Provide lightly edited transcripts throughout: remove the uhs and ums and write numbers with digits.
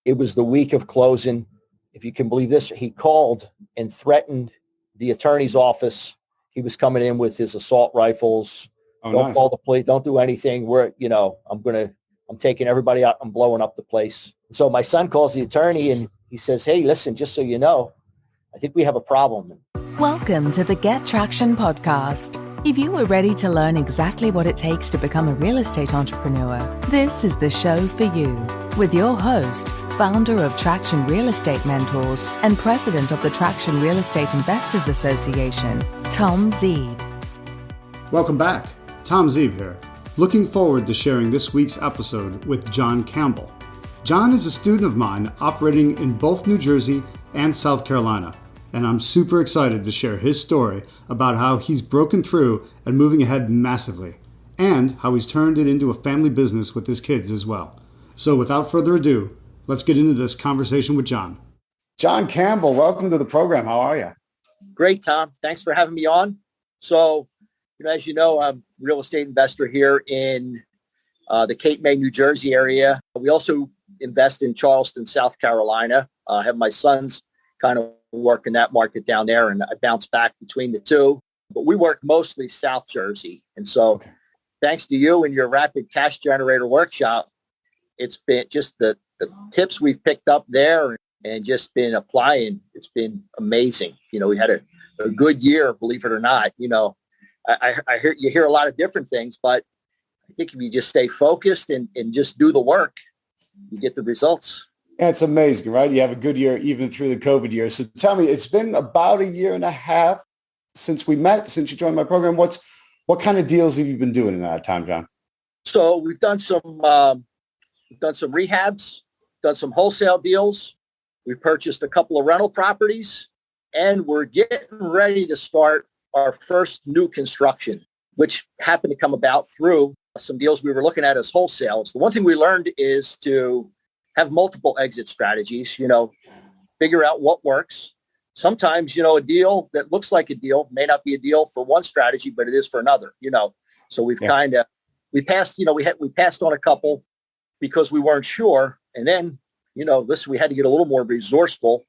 It was the week of closing. If you can believe this, he called and threatened the attorney's office. He was coming in with his assault rifles. Don't call the police. Don't do anything. I'm taking everybody out. I'm blowing up the place. So my son calls the attorney and he says, hey, listen, just so you know, I think we have a problem. Welcome to the Get Traction podcast. If you are ready to learn exactly what it takes to become a real estate entrepreneur, this is the show for you. With your host, founder of Traction Real Estate Mentors and president of the Traction Real Estate Investors Association, Tom Zeeb. Welcome back. Tom Zeeb here. Looking forward to sharing this week's episode with John Campbell. John is a student of mine operating in both New Jersey and South Carolina, and I'm super excited to share his story about how he's broken through and moving ahead massively, and how he's turned it into a family business with his kids as well. So without further ado, let's get into this conversation with John. John Campbell, welcome to the program. How are you? Great, Tom. Thanks for having me on. So, as you know, I'm a real estate investor here in the Cape May, New Jersey area. We also invest in Charleston, South Carolina. I have my sons kind of work in that market down there, and I bounce back between the two. But we work mostly South Jersey. And so thanks to you and your rapid cash generator workshop, it's been just the tips we've picked up there and just been applying. It's been amazing. We had a good year, believe it or not. I hear a lot of different things, but I think if you just stay focused and just do the work, you get the results. Yeah, it's amazing, right? You have a good year even through the COVID year. So tell me, it's been about a year and a half since we met, since you joined my program. What kind of deals have you been doing in that time, John? So we've done some rehabs, done some wholesale deals. We purchased a couple of rental properties, and we're getting ready to start our first new construction, which happened to come about through some deals we were looking at as wholesales. The one thing we learned is to have multiple exit strategies, figure out what works. Sometimes, a deal that looks like a deal may not be a deal for one strategy, but it is for another, So we've we passed on a couple because we weren't sure. And then, listen, we had to get a little more resourceful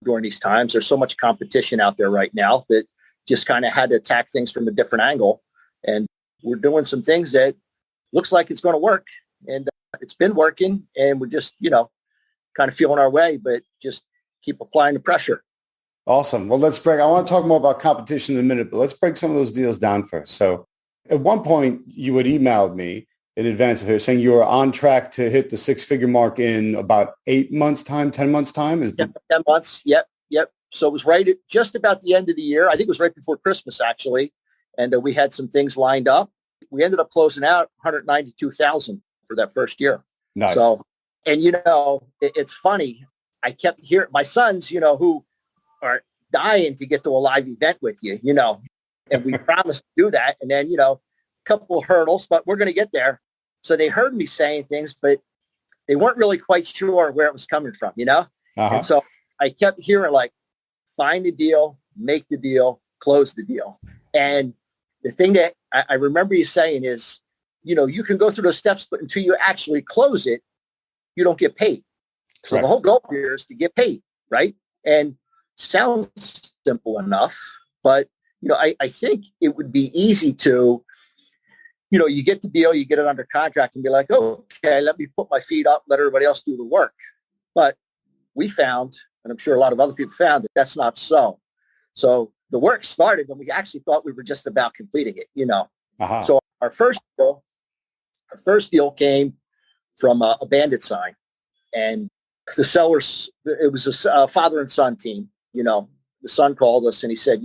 during these times. There's so much competition out there right now that just kind of had to attack things from a different angle. And we're doing some things that looks like it's going to work. And it's been working. And we're just, kind of feeling our way, but just keep applying the pressure. Awesome. Well, I want to talk more about competition in a minute, but let's break some of those deals down first. So at one point, you had emailed me in advance of here saying you were on track to hit the six-figure mark in about 8 months' time, 10 months' time? 10 months. Yep. So it was right at just about the end of the year. I think it was right before Christmas, actually. And we had some things lined up. We ended up closing out $192,000 for that first year. Nice. So, and it's funny. I kept hearing my sons, who are dying to get to a live event with you, and we promised to do that. And then, a couple of hurdles, but we're going to get there. So they heard me saying things, but they weren't really quite sure where it was coming from, And so I kept hearing find the deal, make the deal, close the deal. And the thing that I remember you saying is, you can go through those steps, but until you actually close it, you don't get paid. So Correct. The whole goal here is to get paid, right? And sounds simple enough, but, I think it would be easy to, you get the deal, you get it under contract and be like, oh, okay, let me put my feet up, let everybody else do the work. But we found, and I'm sure a lot of other people found, that that's not so. So the work started when we actually thought we were just about completing it, So our first deal came from a bandit sign, and the sellers, it was a father and son team. The son called us and he said,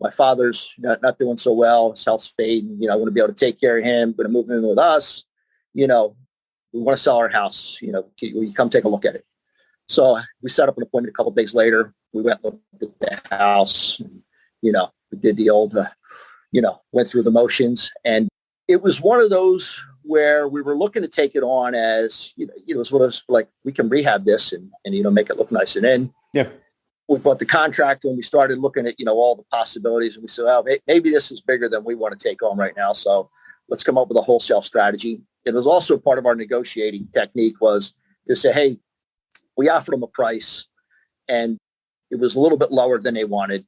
my father's not doing so well. His health's fading. I want to be able to take care of him, but I'm moving in with us. We want to sell our house. Will you come take a look at it? So we set up an appointment a couple of days later. We went and looked at the house. And, we did the old, went through the motions. And it was one of those where we were looking to take it on as, it's one of those like, we can rehab this and make it look nice. And then we bought the contract and we started looking at, all the possibilities. And we said, well, maybe this is bigger than we want to take on right now. So let's come up with a wholesale strategy. It was also part of our negotiating technique was to say, hey, We offered them a price, and it was a little bit lower than they wanted.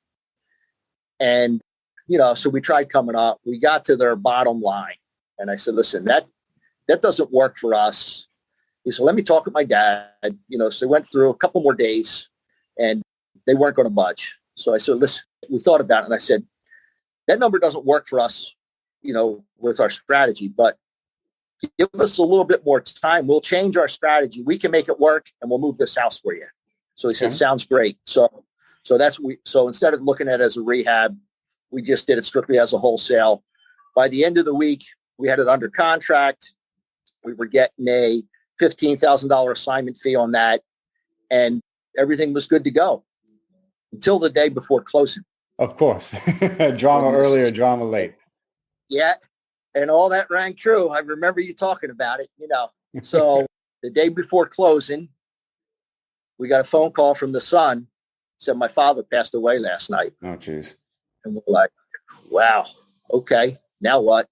And, so we tried coming up. We got to their bottom line. And I said, listen, that doesn't work for us. He said, let me talk with my dad. So they went through a couple more days, and they weren't going to budge. So I said, listen, we thought about it, and I said, that number doesn't work for us, with our strategy, but give us a little bit more time. We'll change our strategy. We can make it work, and we'll move this house for you. So he said, sounds great. So instead of looking at it as a rehab, we just did it strictly as a wholesale. By the end of the week, we had it under contract. We were getting a $15,000 assignment fee on that, and everything was good to go until the day before closing. Of course. Drama earlier, drama late. Yeah. And all that rang true. I remember you talking about it, So the day before closing, we got a phone call from the son. Said my father passed away last night. Oh, geez. And we're like, wow, okay, now what?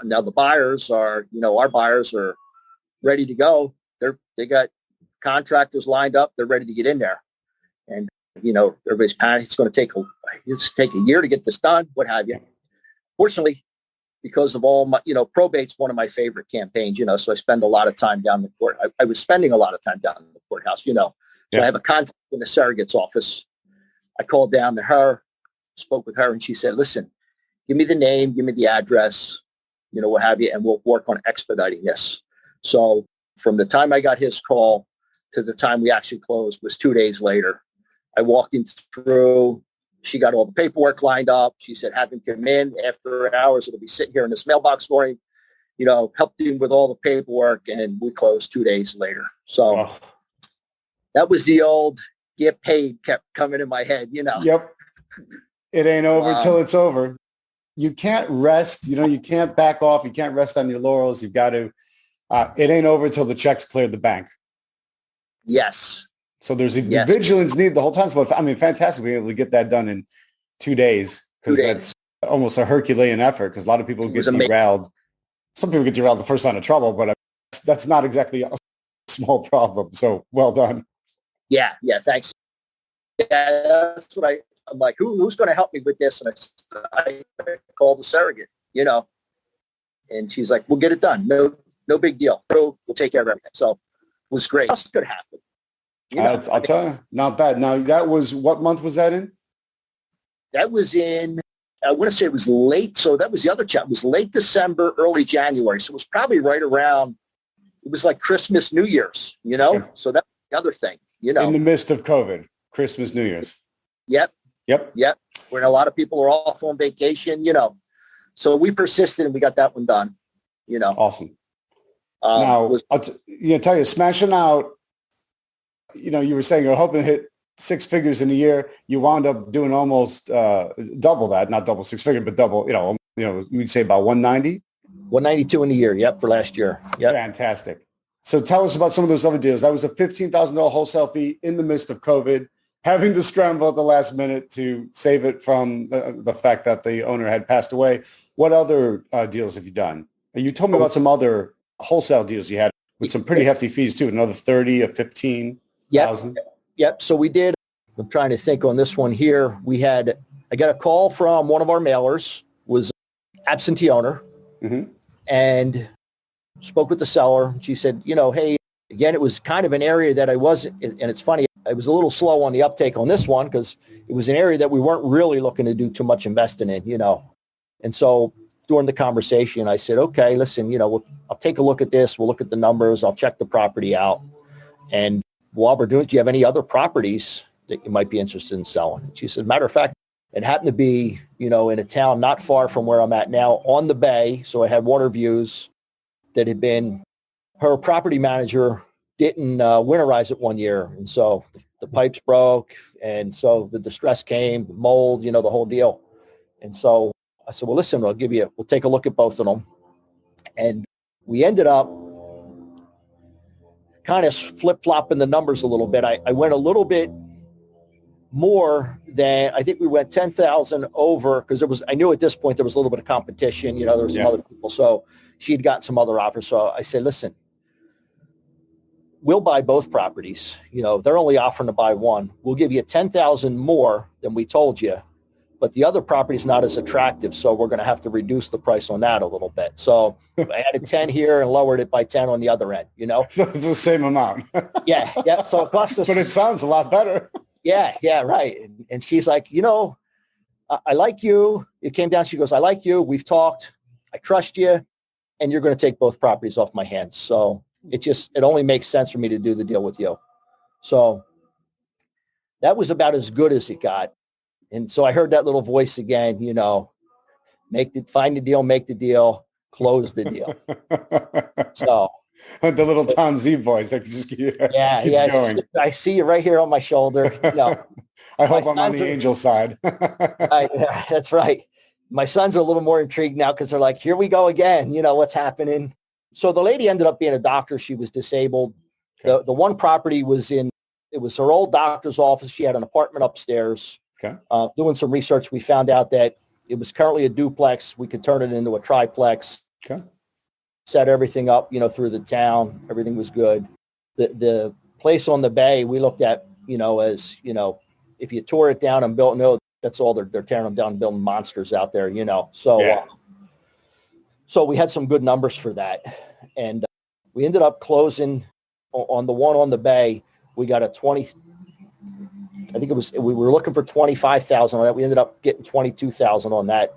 Now the buyers are, our buyers are ready to go. They got contractors lined up. They're ready to get in there. And, everybody's panicked. It's going to take a year to get this done, what have you. Fortunately, because of all my, probate's one of my favorite campaigns, so I spend a lot of time down the court. I was spending a lot of time down in the courthouse, So I have a contact in the surrogate's office. I called down to her, spoke with her, and she said, listen, give me the name, give me the address, what have you, and we'll work on expediting this. So from the time I got his call to the time we actually closed was 2 days later. I walked him through. She got all the paperwork lined up. She said, have him come in after hours. It'll be sitting here in this mailbox for him. Helped him with all the paperwork, and we closed 2 days later. So that was the old get paid kept coming in my head, Yep. It ain't over till it's over. You can't rest. You can't back off. You can't rest on your laurels. You've got to. It ain't over till the checks cleared the bank. Yes. So there's the vigilance need the whole time. But I mean, fantastic being able to get that done in 2 days, because that's almost a Herculean effort, because a lot of people get derailed. Some people get derailed the first sign of trouble, but that's not exactly a small problem. So well done. Yeah. Thanks. Yeah, that's what I'm like, who's going to help me with this? And I called the surrogate, and she's like, we'll get it done. No big deal. We'll take care of everything. So it was great. What could happen? I'll tell you, not bad. Now, that was, what month was that in? That was in, I want to say it was late. So that was the other chat. It was late December, early January. So it was probably right around, it was like Christmas, New Year's, Okay. So that's the other thing, In the midst of COVID, Christmas, New Year's. Yep. When a lot of people are off on vacation, So we persisted and we got that one done, Awesome. Now, I'll tell you, smashing out, you were saying you're hoping to hit six figures in a year. You wound up doing almost double that, not double six figure, but double, we'd say about 190. 192 in a year. Yep. For last year. Yep. Fantastic. So tell us about some of those other deals. That was a $15,000 wholesale fee in the midst of COVID, having to scramble at the last minute to save it from the fact that the owner had passed away. What other deals have you done? You told me about some other wholesale deals you had with some pretty hefty fees too. Another 30 or 15. Yep. So we did. I'm trying to think on this one here. I got a call from one of our mailers, was absentee owner, and spoke with the seller. She said, hey, again, it was kind of an area that I wasn't, and it's funny, I was a little slow on the uptake on this one because it was an area that we weren't really looking to do too much investing in, And so during the conversation, I said, okay, listen, I'll take a look at this. We'll look at the numbers. I'll check the property out. And while we're doing it, do you have any other properties that you might be interested in selling? And she said, matter of fact, it happened to be, in a town not far from where I'm at now on the bay. So I had water views that had been, her property manager didn't winterize it one year. And so the pipes broke. And so the distress came, mold, the whole deal. And so I said, well, listen, we'll take a look at both of them. And we ended up kind of flip-flopping the numbers a little bit. I went a little bit more than, I think we went 10,000 over, because I knew at this point there was a little bit of competition. There was some other people. So she had gotten some other offers. So I said, listen, we'll buy both properties. They're only offering to buy one. We'll give you 10,000 more than we told you, but the other property is not as attractive. So we're going to have to reduce the price on that a little bit. So I added 10 here and lowered it by 10 on the other end, So it's the same amount. Yeah. So it costs us. But it sounds a lot better. Yeah, right. And she's like, I like you. It came down. She goes, I like you. We've talked. I trust you. And you're going to take both properties off my hands. So it only makes sense for me to do the deal with you. So that was about as good as it got. And so I heard that little voice again, find the deal, make the deal, close the deal. So the little Tom Z voice that just keeps going. I see you right here on my shoulder. I hope I'm on the angel side. Yeah, that's right. My sons are a little more intrigued now because they're like, here we go again. What's happening? So the lady ended up being a doctor. She was disabled. Okay. The one property it was her old doctor's office. She had an apartment upstairs. Okay. Doing some research, we found out that it was currently a duplex. We could turn it into a triplex. Okay. Set everything up, through the town. Everything was good. The place on the bay, we looked at, as, if you tore it down and built, that's all they're tearing them down and building monsters out there, So, yeah. So we had some good numbers for that. And we ended up closing on the one on the bay. We got we were looking for 25,000 on that. We ended up getting 22,000 on that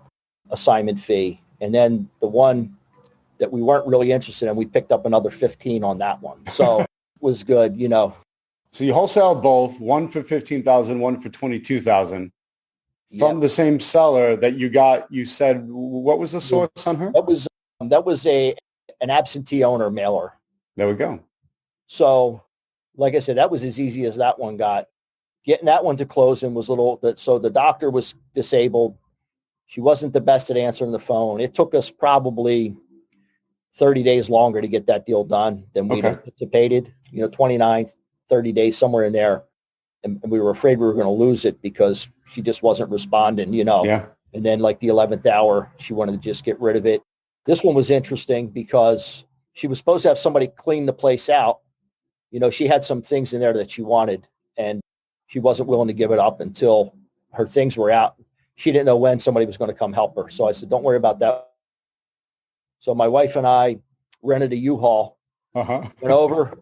assignment fee. And then the one that we weren't really interested in, we picked up another 15 on that one. So it was good, So you wholesale both, one for 15,000, one for 22,000 from the same seller that you got. You said, what was the source on her? That was an absentee owner mailer. There we go. So like I said, that was as easy as that one got. Getting that one to closing was so the doctor was disabled. She wasn't the best at answering the phone. It took us probably 30 days longer to get that deal done than we anticipated, 29, 30 days, somewhere in there. And we were afraid we were going to lose it because she just wasn't responding, Yeah. And then like the 11th hour, she wanted to just get rid of it. This one was interesting because she was supposed to have somebody clean the place out. She had some things in there that she wanted, and she wasn't willing to give it up until her things were out. She didn't know when somebody was going to come help her. So I said, don't worry about that. So my wife and I rented a U-Haul, went over,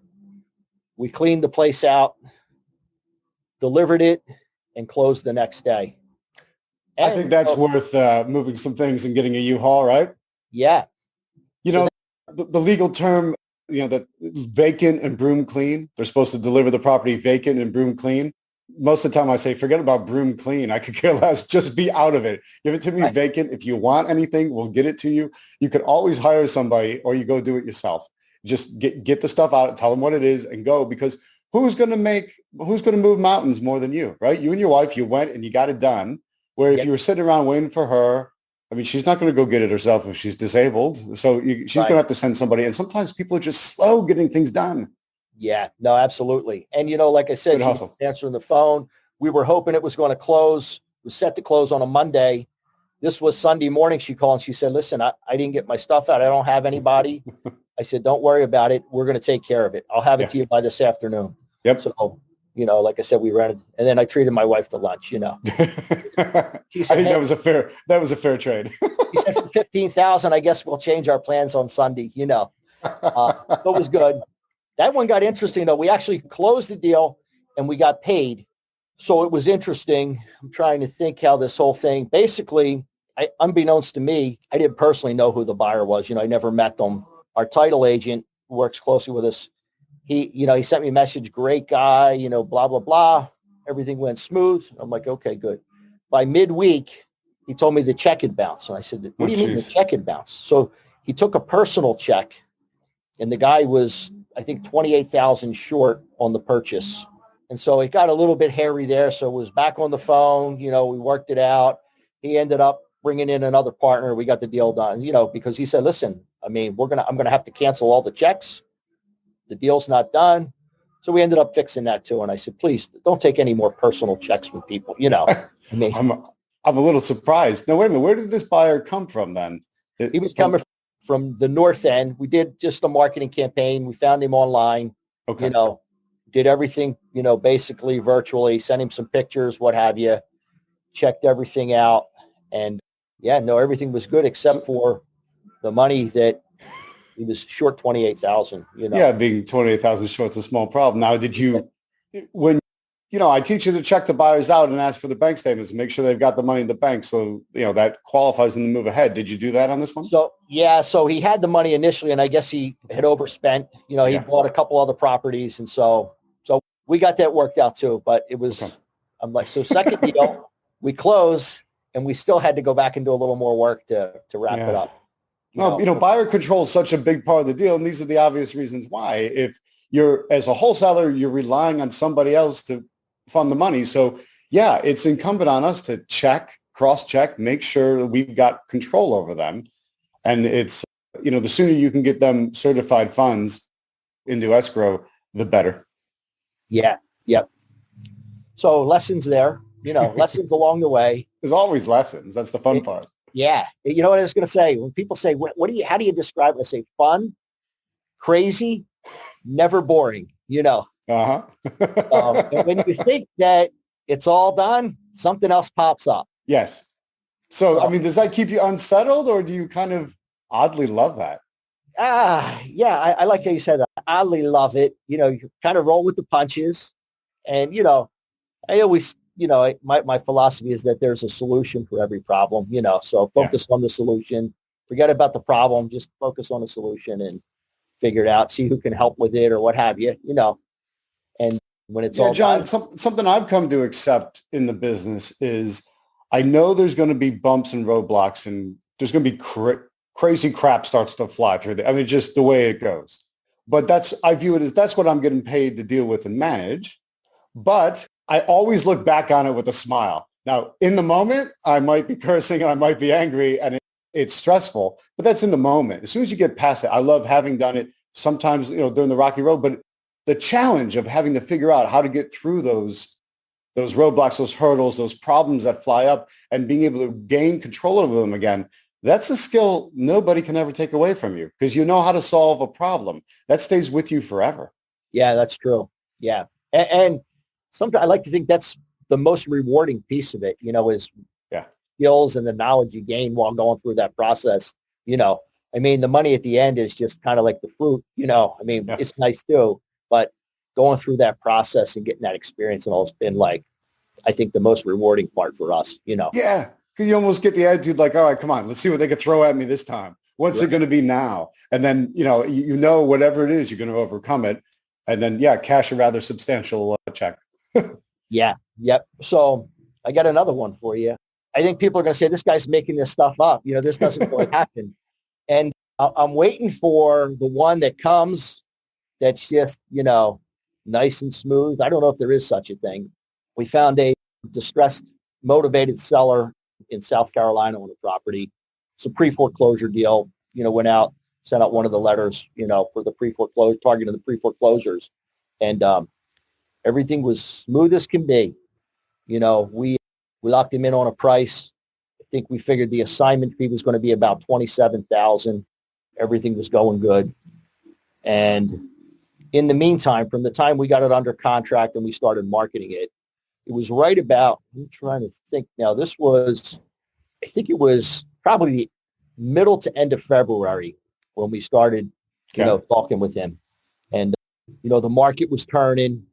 we cleaned the place out, delivered it, and closed the next day. And, I think that's worth moving some things and getting a U-Haul, right? Yeah. The legal term, that vacant and broom clean, they're supposed to deliver the property vacant and broom clean. Most of the time I say, forget about broom clean. I could care less. Just be out of it. Give it to me vacant. If you want anything, we'll get it to you. You could always hire somebody or you go do it yourself. Just get the stuff out, tell them what it is and go, because who's going to move mountains more than you, right? You and your wife, you went and you got it done. Where if you were sitting around waiting for her, I mean, she's not going to go get it herself if she's disabled. So she's going to have to send somebody. And sometimes people are just slow getting things done. Yeah, no, absolutely. And, like I said, she was answering the phone. We were hoping it was going to close. It was set to close on a Monday. This was Sunday morning. She called and she said, listen, I didn't get my stuff out. I don't have anybody. I said, don't worry about it. We're going to take care of it. I'll have it to you by this afternoon. Yep. So, like I said, we rented, and then I treated my wife to lunch, She said, I think that was a fair trade. She said, for 15,000, I guess we'll change our plans on Sunday, So it was good. That one got interesting, though. We actually closed the deal and we got paid. So it was interesting. I'm trying to think how this whole thing, basically, unbeknownst to me, I didn't personally know who the buyer was. I never met them. Our title agent works closely with us. He sent me a message, great guy, blah, blah, blah. Everything went smooth. I'm like, okay, good. By midweek, he told me the check had bounced. And I said, what do you mean the check had bounced? So he took a personal check, and the guy was, I think, 28,000 short on the purchase. And so it got a little bit hairy there. So it was back on the phone. We worked it out. He ended up bringing in another partner. We got the deal done, because he said, listen, I mean, I'm going to have to cancel all the checks. The deal's not done. So we ended up fixing that too. And I said, please don't take any more personal checks from people. I mean, I'm a little surprised. Now, wait a minute. Where did this buyer come from then? He was coming from the north end. We did just a marketing campaign. We found him online. Okay. You know, did everything, basically virtually, sent him some pictures, what have you, checked everything out. And yeah, no, everything was good except for the money that he was short 28,000, Yeah, being 28,000 short is a small problem. Now, did you, when, I teach you to check the buyers out and ask for the bank statements and make sure they've got the money in the bank. So, that qualifies them to move ahead. Did you do that on this one? So, yeah, so he had the money initially, and I guess he had overspent. He bought a couple other properties. And so we got that worked out too. But it was, okay. I'm like, so second deal, we closed, and we still had to go back and do a little more work to wrap it up. Buyer control is such a big part of the deal, and these are the obvious reasons why. If you're, as a wholesaler, you're relying on somebody else to fund the money. So, yeah, it's incumbent on us to cross-check, make sure that we've got control over them. And it's, the sooner you can get them certified funds into escrow, the better. Yeah, yep. So lessons there, lessons along the way. There's always lessons. That's the fun part. Yeah. You know what I was going to say? When people say, how do you describe it? I say fun, crazy, never boring, Uh-huh. And when you think that it's all done, something else pops up. Yes. So, does that keep you unsettled, or do you kind of oddly love that? Yeah. I like how you said that. I oddly love it. You kind of roll with the punches. And, I always, my philosophy is that there's a solution for every problem, so focus on the solution, forget about the problem, just focus on the solution and figure it out, see who can help with it or what have you, and when it's all John, done, something I've come to accept in the business is I know there's going to be bumps and roadblocks, and there's going to be crazy crap starts to fly through there. Just the way it goes. But I view it as that's what I'm getting paid to deal with and manage. But I always look back on it with a smile. Now, in the moment, I might be cursing and I might be angry and it's stressful, but that's in the moment. As soon as you get past it, I love having done it sometimes, during the rocky road, but the challenge of having to figure out how to get through those roadblocks, those hurdles, those problems that fly up and being able to gain control over them again, that's a skill nobody can ever take away from you because you know how to solve a problem. That stays with you forever. Yeah, that's true. Yeah. And sometimes I like to think that's the most rewarding piece of it, is skills and the knowledge you gain while going through that process. The money at the end is just kind of like the fruit, It's nice too, but going through that process and getting that experience and all has been like, I think the most rewarding part for us, Yeah. Because you almost get the attitude like, all right, come on, let's see what they could throw at me this time. What's it going to be now? And then, whatever it is, you're going to overcome it. And then, cash a rather substantial check. Yeah. Yep. So I got another one for you. I think people are going to say, this guy's making this stuff up. This doesn't really happen. And I'm waiting for the one that comes that's just, nice and smooth. I don't know if there is such a thing. We found a distressed, motivated seller in South Carolina on a property. It's a pre-foreclosure deal, went out, sent out one of the letters, for the pre-foreclosure, targeting the pre-foreclosures. And everything was smooth as can be. We locked him in on a price. I think we figured the assignment fee was going to be about $27,000. Everything was going good. And in the meantime, from the time we got it under contract and we started marketing it, it was right about, I'm trying to think now, I think it was probably middle to end of February when we started, talking with him. And, the market was turning,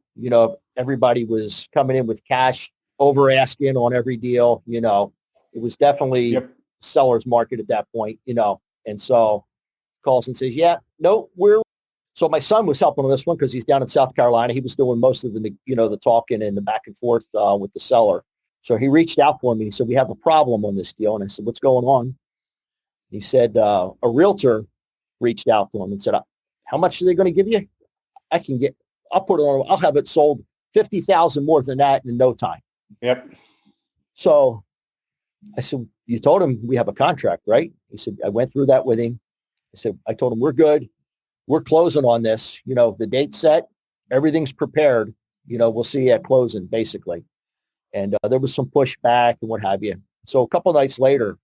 everybody was coming in with cash over asking on every deal, it was definitely seller's market at that point, and so calls and says, so my son was helping on this one because he's down in South Carolina. He was doing most of the, the talking and the back and forth with the seller. So he reached out for me. He said, we have a problem on this deal. And I said, what's going on? He said, a realtor reached out to him and said, how much are they going to give you? I'll put it on, I'll have it sold 50,000 more than that in no time. Yep. So I said, you told him we have a contract, right? He said, I went through that with him. I told him, we're good. We're closing on this. The date's set. Everything's prepared. We'll see you at closing, basically. And there was some pushback and what have you. So a couple of nights later,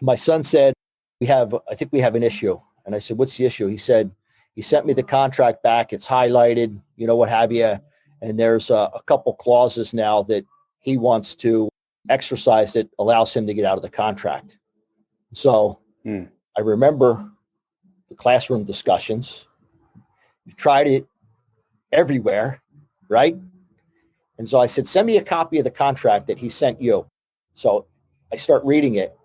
my son said, I think we have an issue. And I said, what's the issue? He said, He sent me the contract back. It's highlighted, what have you. And there's a couple clauses now that he wants to exercise that allows him to get out of the contract. So I remember the classroom discussions. You've tried it everywhere, right? And so I said, send me a copy of the contract that he sent you. So I start reading it.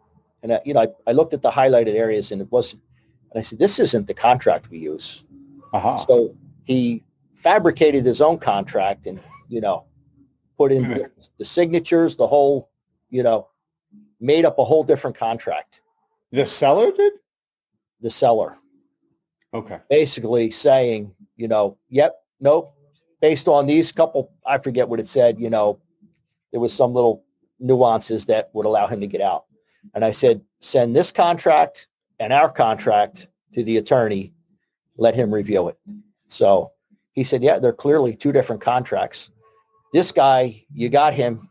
And, I looked at the highlighted areas and it wasn't. And I said, this isn't the contract we use. So he fabricated his own contract and, put in the signatures, the whole, made up a whole different contract. The seller did? The seller. Okay. Basically saying, yep, nope. Based on these couple, I forget what it said, there was some little nuances that would allow him to get out. And I said, send this contract and our contract to the attorney. Let him review it. So he said, yeah, they're clearly two different contracts. This guy, you got him,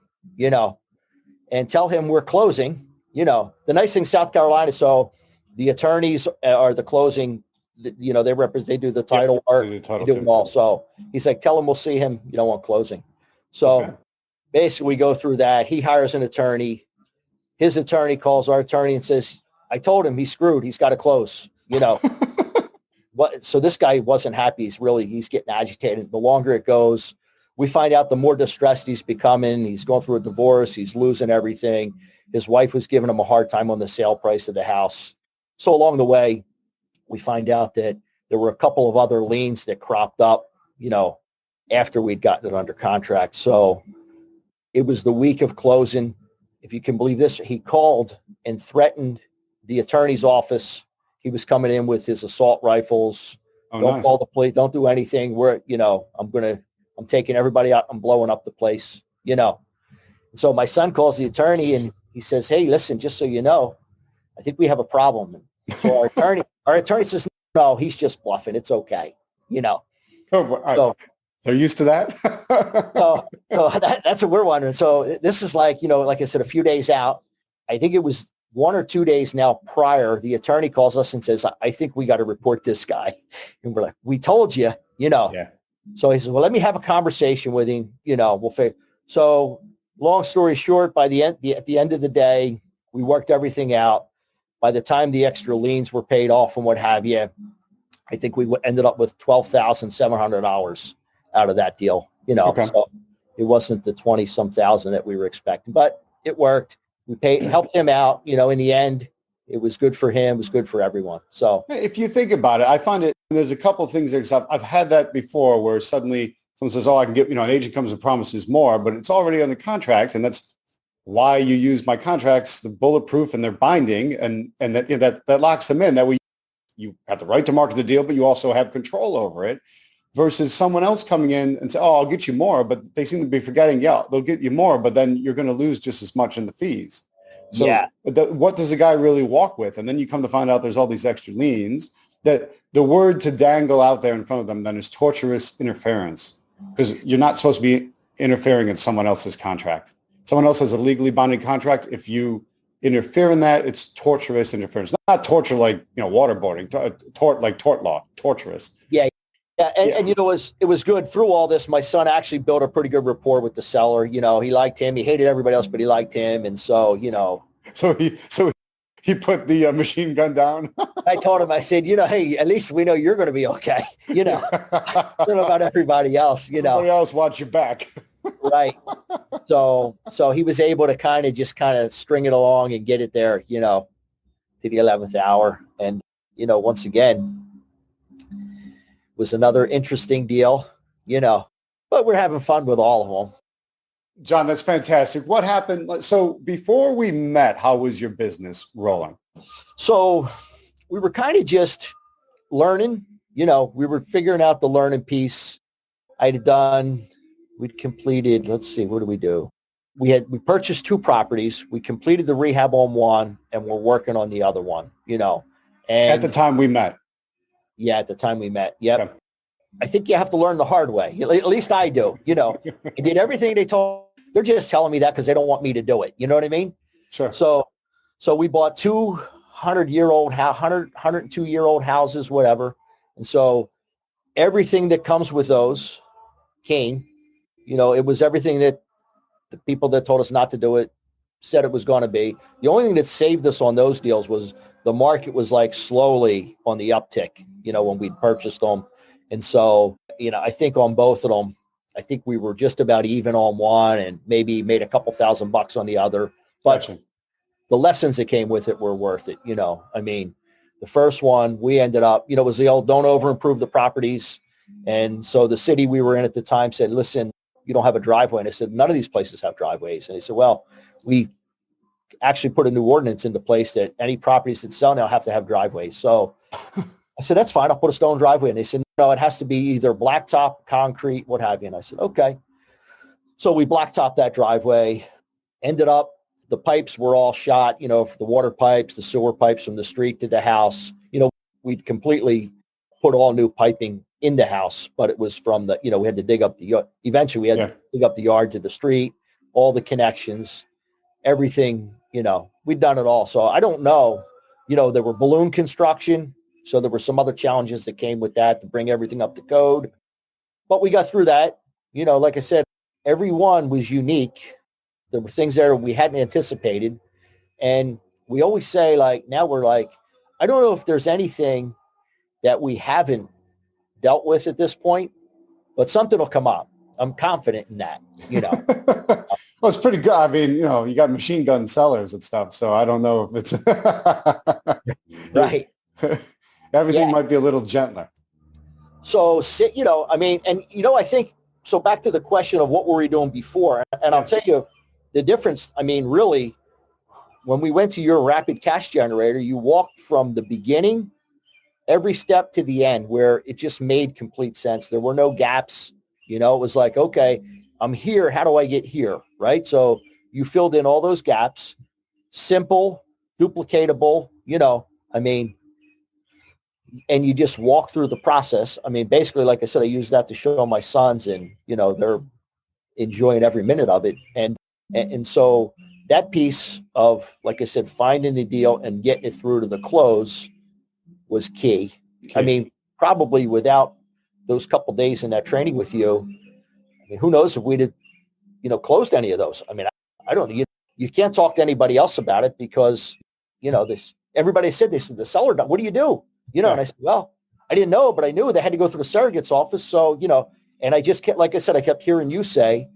and tell him we're closing. The nice thing, South Carolina, so the attorneys are the closing, they do the title work, they do it all. So he's like, tell him we'll see him, on closing. So basically we go through that. He hires an attorney. His attorney calls our attorney and says, I told him he's screwed. He's got to close, So this guy wasn't happy. He's getting agitated. The longer it goes, we find out the more distressed he's becoming. He's going through a divorce. He's losing everything. His wife was giving him a hard time on the sale price of the house. So along the way, we find out that there were a couple of other liens that cropped up, after we'd gotten it under contract. So it was the week of closing. If you can believe this, he called and threatened the attorney's office. He was coming in with his assault rifles. Don't call the police. Don't do anything. I'm taking everybody out. I'm blowing up the place, So my son calls the attorney and he says, hey, listen, just so you know, I think we have a problem. So our attorney says, no, he's just bluffing. It's okay. So they're used to that. so that's what we're wondering. So this is like, like I said, a few days out. I think it was 1 or 2 days now prior, the attorney calls us and says, I think we got to report this guy. And we're like, we told you, Yeah. So he says, well, let me have a conversation with him. We'll figure. So long story short, at the end of the day, we worked everything out. By the time the extra liens were paid off and what have you, I think we ended up with $12,700 out of that deal. So it wasn't the 20-some thousand that we were expecting, but it worked. We helped him out. In the end, it was good for him. It was good for everyone. So if you think about it, I find it, there's a couple of things there. I've had that before where suddenly someone says, I can get, an agent comes and promises more, but it's already on the contract. And that's why you use my contracts, the bulletproof and they're binding. And that locks them in. That way you have the right to market the deal, but you also have control over it versus someone else coming in and say, I'll get you more. But they seem to be forgetting, they'll get you more, but then you're going to lose just as much in the fees. So what does the guy really walk with? And then you come to find out there's all these extra liens. That the word to dangle out there in front of them then is torturous interference, because you're not supposed to be interfering in someone else's contract. Someone else has a legally binding contract. If you interfere in that, it's torturous interference. Not torture like waterboarding, like tort law, torturous. Yeah. And it was good through all this. My son actually built a pretty good rapport with the seller. He liked him. He hated everybody else, but he liked him. And so, So he put the machine gun down. I told him, I said, hey, at least we know you're going to be okay. I don't know about everybody else, Everybody else watch your back. Right. So he was able to kind of string it along and get it there, to the 11th hour. And, once again, was another interesting deal, but we're having fun with all of them. John, that's fantastic. What happened? So before we met, how was your business rolling? So we were kind of just learning, we were figuring out the learning piece. We'd completed, let's see, what did we do? We purchased 2 properties. We completed the rehab on one and we're working on the other one, and at the time we met. Yeah, at the time we met. Yep. Okay. I think you have to learn the hard way. At least I do. I did everything they told. They're just telling me that because they don't want me to do it. You know what I mean? Sure. So we bought 2 102-year-old houses, whatever. And so everything that comes with those came, it was everything that the people that told us not to do it said it was going to be. The only thing that saved us on those deals was the market was like slowly on the uptick, when we'd purchased them. And so, I think on both of them, I think we were just about even on one and maybe made a couple $1,000 on the other. But Gotcha. The lessons that came with it were worth it. The first one we ended up, it was the old don't over improve the properties. And so the city we were in at the time said, listen, you don't have a driveway. And I said, none of these places have driveways. And they said, well, we actually put a new ordinance into place that any properties that sell now have to have driveways. So I said, that's fine. I'll put a stone driveway. And they said, no, it has to be either blacktop, concrete, what have you. And I said, okay. So we blacktopped that driveway, ended up, the pipes were all shot, for the water pipes, the sewer pipes from the street to the house. We'd completely put all new piping in the house, but it was from the, we had to dig up eventually we had to dig up the yard to the street, all the connections, everything, we'd done it all. So I don't know, there were balloon construction. So there were some other challenges that came with that to bring everything up to code, but we got through that. Like I said, every one was unique. There were things there we hadn't anticipated. And we always say, now we're like, I don't know if there's anything that we haven't dealt with at this point, but something will come up. I'm confident in that, Well, it's pretty good. I mean, you got machine gun sellers and stuff. So I don't know if it's right. Everything might be a little gentler. So, I think, so back to the question of what were we doing before? And I'll tell you, the difference, really, when we went to your rapid cash generator, you walked from the beginning, every step to the end where it just made complete sense. There were no gaps. It was like, okay, I'm here. How do I get here? Right. So you filled in all those gaps, simple, duplicatable, and you just walk through the process. Basically, like I said, I use that to show my sons and, they're enjoying every minute of it. And so that piece of, like I said, finding the deal and getting it through to the close was key. Okay. Probably without those couple days in that training with you, who knows if we'd have, closed any of those. I don't know. You can't talk to anybody else about it because, everybody said, the seller, what do you do? And I said, well, I didn't know, but I knew they had to go through the surrogate's office. So, and I just kept, like I said, I kept hearing you say,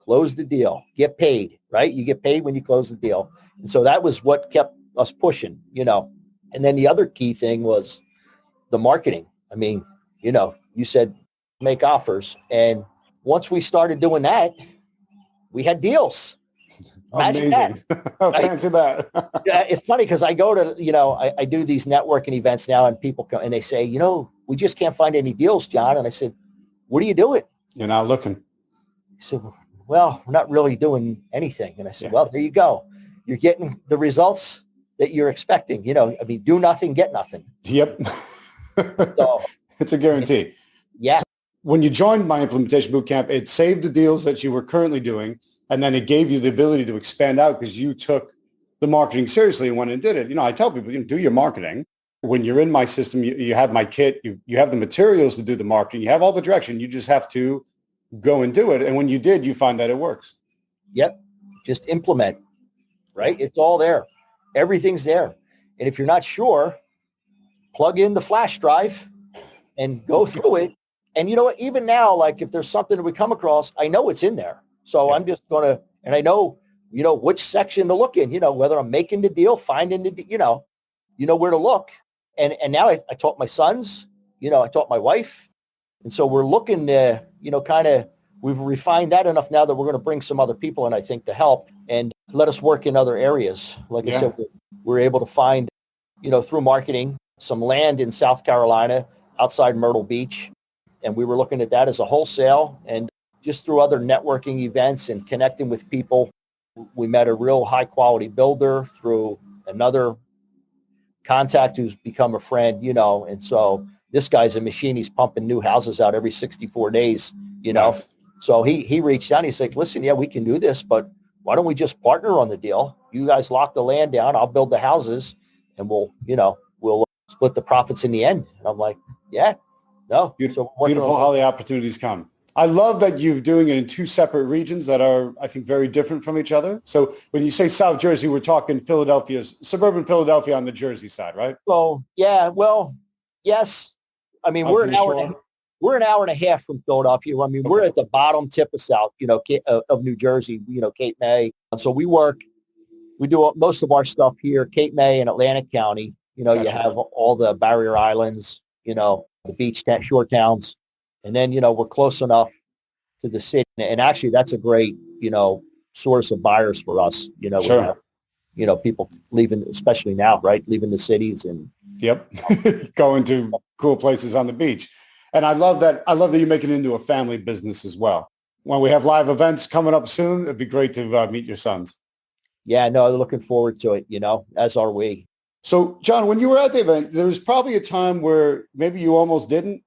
close the deal, get paid, right? You get paid when you close the deal. And so that was what kept us pushing, And then the other key thing was the marketing. You said make offers. And once we started doing that, we had deals. Imagine amazing. That. Right? Fancy that. Yeah, it's funny because I go to, I do these networking events now and people come and they say, we just can't find any deals, John. And I said, what are you doing? You're not looking. He said, well, we're not really doing anything. And I said, well, there you go. You're getting the results that you're expecting. Do nothing, get nothing. Yep. So, it's a guarantee. Yeah. So when you joined my implementation bootcamp, it saved the deals that you were currently doing. And then it gave you the ability to expand out because you took the marketing seriously and went and did it. I tell people, do your marketing. When you're in my system, you have my kit, you have the materials to do the marketing, you have all the direction. You just have to go and do it. And when you did, you find that it works. Yep. Just implement, right? It's all there. Everything's there. And if you're not sure, plug in the flash drive and go through it. And you know what, even now, like if there's something that we come across, I know it's in there. So I'm just going to, and I know, which section to look in, whether I'm making the deal, finding the, where to look. And now I taught my sons, I taught my wife. And so we're looking to, we've refined that enough now that we're going to bring some other people in, I think, to help and let us work in other areas. Like I said, we're able to find, through marketing, some land in South Carolina outside Myrtle Beach. And we were looking at that as a wholesale. And just through other networking events and connecting with people, we met a real high quality builder through another contact who's become a friend, and so this guy's a machine. He's pumping new houses out every 64 days, Nice. So he reached out. He's like, listen, we can do this, but why don't we just partner on the deal? You guys lock the land down. I'll build the houses and we'll split the profits in the end. And I'm like, Yeah. No. Beautiful how the opportunities come. I love that you're doing it in two separate regions that are, I think, very different from each other. So when you say South Jersey, we're talking suburban Philadelphia on the Jersey side, right? Well, yeah. Well, yes. I mean, we're an hour and a half from Philadelphia. I mean, we're at the bottom tip of South, of New Jersey, Cape May. So we do most of our stuff here, Cape May and Atlantic County. Gotcha. You have all the barrier islands, the beach shore towns. And then, we're close enough to the city. And actually, that's a great, source of buyers for us. Sure. We have, people leaving, especially now, right? Leaving the cities and. Yep. Going to cool places on the beach. And I love that you make it into a family business as well. When we have live events coming up soon, it'd be great to meet your sons. Yeah, no, looking forward to it, as are we. So, John, when you were at the event, there was probably a time where maybe you almost didn't.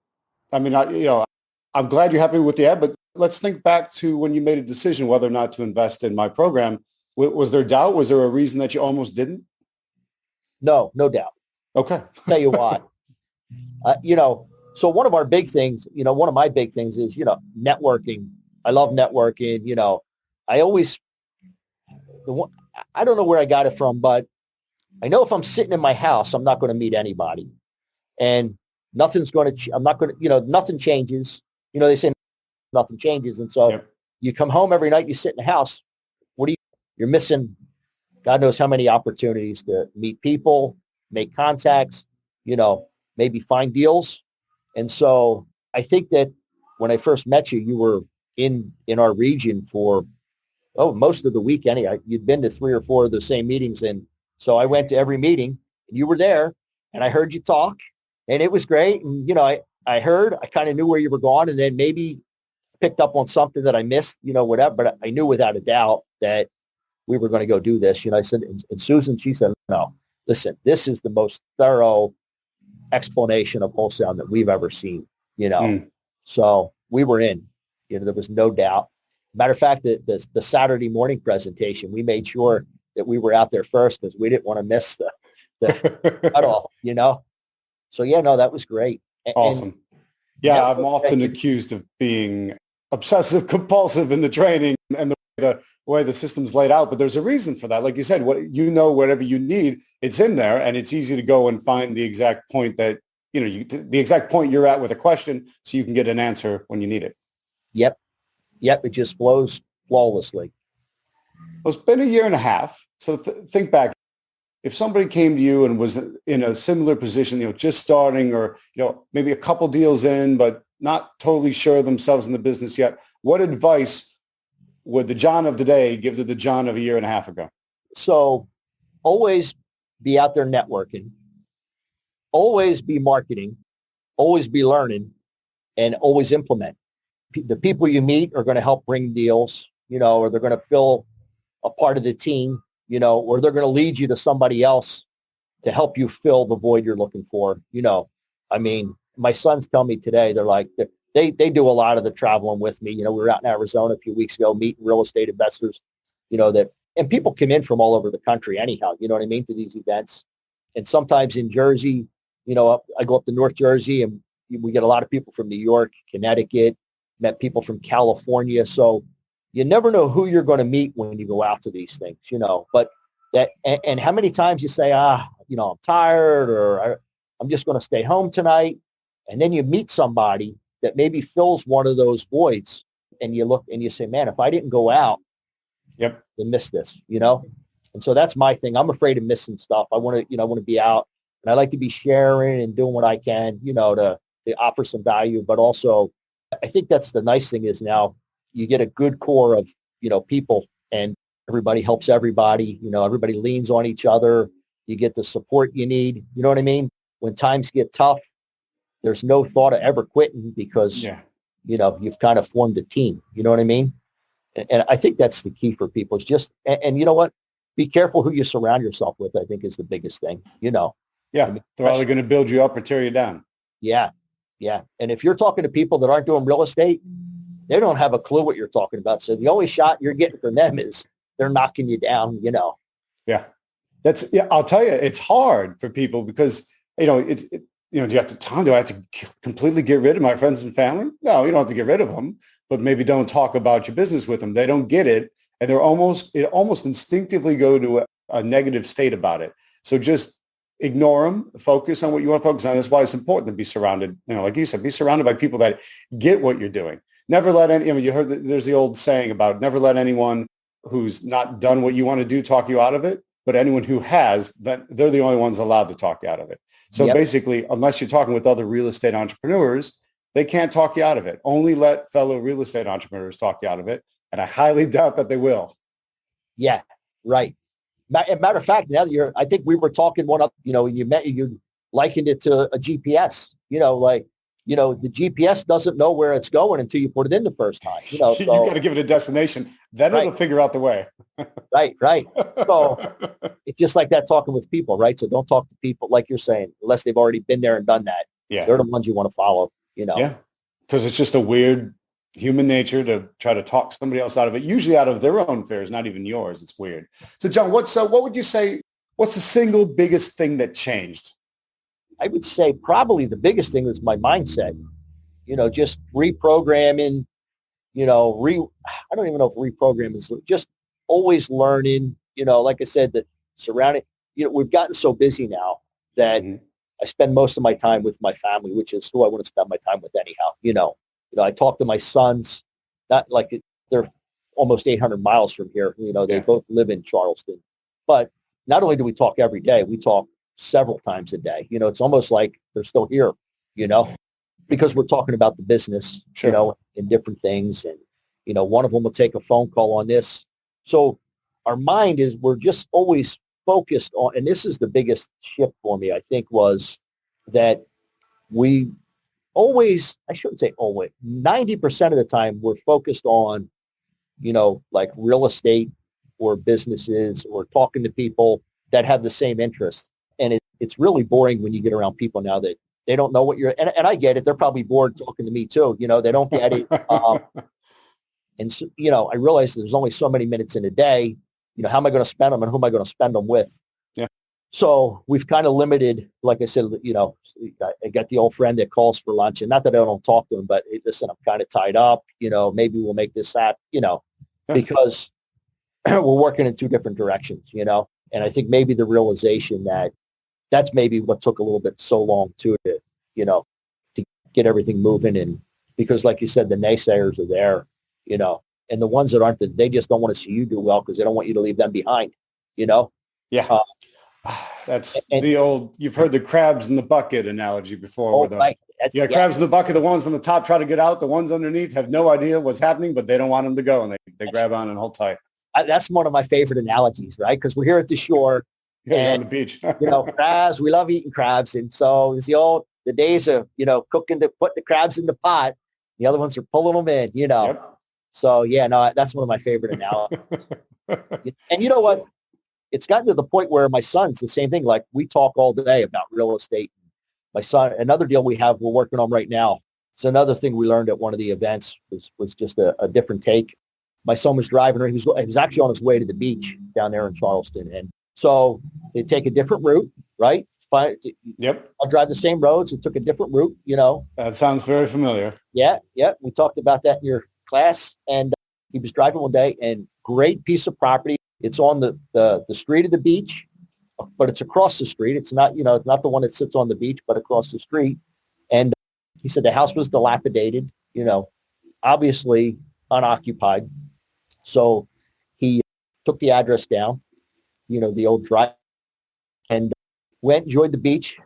I mean, I'm glad you're happy with the ad, but let's think back to when you made a decision whether or not to invest in my program. Was there doubt? Was there a reason that you almost didn't? No doubt. Okay. Tell you why. So one of our big things, one of my big things is, networking. I love networking. I don't know where I got it from, but I know if I'm sitting in my house, I'm not going to meet anybody, and nothing's going to. I'm not going to. Nothing changes. They say nothing changes, and so you come home every night. You sit in the house. You're missing? God knows how many opportunities to meet people, make contacts. Maybe find deals, and so I think that when I first met you, you were in our region for most of the week. You'd been to 3 or 4 of the same meetings, and so I went to every meeting, and you were there, and I heard you talk, and it was great. And I kind of knew where you were going, and then maybe picked up on something that I missed, whatever. But I knew without a doubt that we were going to go do this. I said, and Susan, she said, no, listen, this is the most thorough explanation of wholesale that we've ever seen. So we were in. There was no doubt. Matter of fact, the Saturday morning presentation, we made sure that we were out there first because we didn't want to miss the at all. So that was great. Awesome. I'm often accused of being obsessive compulsive in the training and the way the system's laid out, but there's a reason for that. Like you said, whatever you need, it's in there, and it's easy to go and find the exact point that the exact point you're at with a question, so you can get an answer when you need it. Yep, it just flows flawlessly. Well, it's been a year and a half, so think back. If somebody came to you and was in a similar position, just starting, or maybe a couple deals in, but not totally sure themselves in the business yet, what advice would the John of today give to the John of a year and a half ago? So always be out there networking, always be marketing, always be learning, and always implement. The people you meet are going to help bring deals, or they're going to fill a part of the team, or they're going to lead you to somebody else to help you fill the void you're looking for. I mean, my sons tell me today, they're like, they do a lot of the traveling with me. We were out in Arizona a few weeks ago meeting real estate investors, and people come in from all over the country anyhow, to these events. And sometimes in Jersey, I go up to North Jersey, and we get a lot of people from New York, Connecticut, met people from California. So you never know who you're going to meet when you go out to these things, but and how many times you say, I'm tired, or I'm just going to stay home tonight. And then you meet somebody that maybe fills one of those voids, and you look and you say, man, if I didn't go out, then miss this, And so that's my thing. I'm afraid of missing stuff. I want to be out, and I like to be sharing and doing what I can, to offer some value. But also, I think that's the nice thing is now you get a good core of, people, and everybody helps everybody. Everybody leans on each other. You get the support you need. You know what I mean? When times get tough, there's no thought of ever quitting because, you've kind of formed a team. You know what I mean? And I think that's the key for people is just, and you know what? Be careful who you surround yourself with, I think is the biggest thing, Yeah. I mean, they're either going to build you up or tear you down. Yeah. And if you're talking to people that aren't doing real estate, they don't have a clue what you're talking about. So the only shot you're getting from them is they're knocking you down, Yeah. I'll tell you, it's hard for people because, do you have to, Tom, do I have to completely get rid of my friends and family? No, you don't have to get rid of them, but maybe don't talk about your business with them. They don't get it. And it almost instinctively go to a negative state about it. So just ignore them, focus on what you want to focus on. That's why it's important to be surrounded, like you said, be surrounded by people that get what you're doing. Never let you heard there's the old saying about never let anyone who's not done what you want to do talk you out of it, but anyone who has, that they're the only ones allowed to talk you out of it. So basically, unless you're talking with other real estate entrepreneurs, they can't talk you out of it. Only let fellow real estate entrepreneurs talk you out of it. And I highly doubt that they will. Yeah, right. Matter of fact, now that I think we were talking one up, you likened it to a GPS, the GPS doesn't know where it's going until you put it in the first time, You got to give it a destination. Then it'll figure out the way. Right. So it's just like that talking with people, right? So don't talk to people, like you're saying, unless they've already been there and done that. Yeah. They're the ones you want to follow, Yeah. Because it's just a weird human nature to try to talk somebody else out of it, usually out of their own fears, not even yours. It's weird. So John, what would you say, what's the single biggest thing that changed? I would say probably the biggest thing was my mindset, just reprogramming, I don't even know if reprogram is just always learning, like I said, that surrounding, we've gotten so busy now that I spend most of my time with my family, which is who I want to spend my time with anyhow, I talk to my sons, not like they're almost 800 miles from here. They both live in Charleston, but not only do we talk every day, we talk several times a day. It's almost like they're still here, because we're talking about the business, and different things. And, one of them will take a phone call on this. So our mind we're just always focused on, and this is the biggest shift for me, I think, was that we always, I shouldn't say always, 90% of the time we're focused on, like real estate or businesses or talking to people that have the same interests. And it's really boring when you get around people now that they don't know what and I get it. They're probably bored talking to me too. They don't get it. And so, I realize there's only so many minutes in a day. How am I going to spend them and who am I going to spend them with? Yeah. So we've kind of limited, like I said, I got the old friend that calls for lunch, and not that I don't talk to him, but hey, listen, I'm kind of tied up, maybe we'll make this happen, because we're working in two different directions, and I think maybe the realization that that's maybe what took a little bit so long too, to get everything moving. And because like you said, the naysayers are there, and the ones that aren't, they just don't want to see you do well because they don't want you to leave them behind, Yeah. That's the old, you've heard the crabs in the bucket analogy before. Right. Crabs in the bucket, the ones on the top try to get out, the ones underneath have no idea what's happening, but they don't want them to go, and they grab on and hold tight. That's one of my favorite analogies, right? Because we're here at the shore. Yeah, on the beach. Crabs, we love eating crabs. And so it's the days of, putting the crabs in the pot. The other ones are pulling them in, Yep. So, that's one of my favorite analogies. And you know what? It's gotten to the point where my son's the same thing. Like, we talk all day about real estate. My son, another deal we're working on right now. It's another thing we learned at one of the events was just a different take. My son was driving, he was actually on his way to the beach down there in Charleston. And so they take a different route, right? Yep. I'll drive the same roads. It took a different route, That sounds very familiar. Yeah. We talked about that in your class. And he was driving one day, and great piece of property. It's on the street of the beach, but it's across the street. It's not, it's not the one that sits on the beach, but across the street. And he said the house was dilapidated, obviously unoccupied. So he took the address down, the old drive, and went, enjoyed the beach,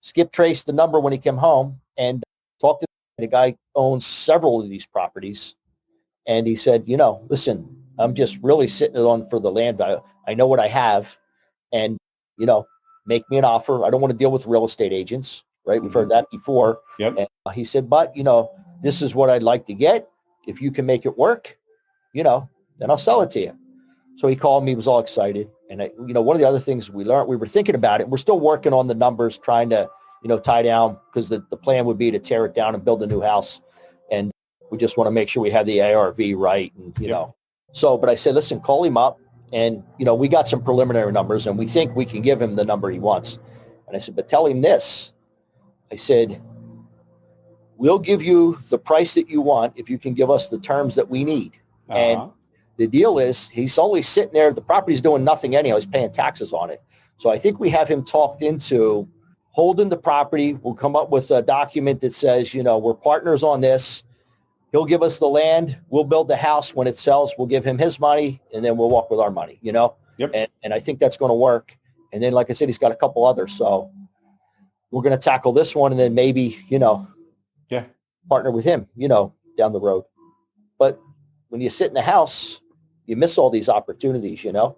skip traced the number when he came home, and talked to the guy owns several of these properties. And he said, listen, I'm just really sitting on for the land value. I know what I have, and, make me an offer. I don't want to deal with real estate agents, right? We've heard that before. Yep. And he said, but, this is what I'd like to get. If you can make it work, then I'll sell it to you. So he called me, he was all excited. And one of the other things we learned, we were thinking about it. We're still working on the numbers, trying to, tie down, because the plan would be to tear it down and build a new house. And we just want to make sure we have the ARV right. And, so, but I said, listen, call him up. And, we got some preliminary numbers, and we think we can give him the number he wants. And I said, but tell him this, I said, we'll give you the price that you want if you can give us the terms that we need. And the deal is he's only sitting there. The property's doing nothing anyhow. He's paying taxes on it. So I think we have him talked into holding the property. We'll come up with a document that says, we're partners on this. He'll give us the land. We'll build the house. When it sells, we'll give him his money, and then we'll walk with our money, Yep. And I think that's going to work. And then, like I said, he's got a couple others. So we're going to tackle this one and then maybe, partner with him, down the road. But when you sit in the house, you miss all these opportunities, Yeah,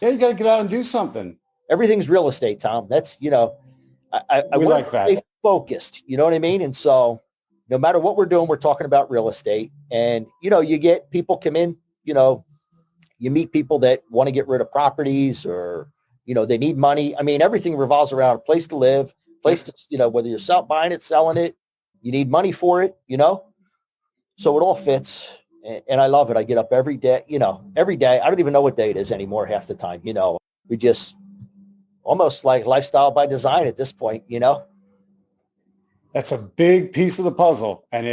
you got to get out and do something. Everything's real estate, Tom. That's, I we like that. Stay focused, you know what I mean? And so no matter what we're doing, we're talking about real estate. And, you get people come in, you meet people that want to get rid of properties or, they need money. I mean, everything revolves around a place to live, place to, whether you're buying it, selling it, you need money for it, So it all fits. And I love it. I get up every day, every day. I don't even know what day it is anymore half the time. We just almost like lifestyle by design at this point, That's a big piece of the puzzle. And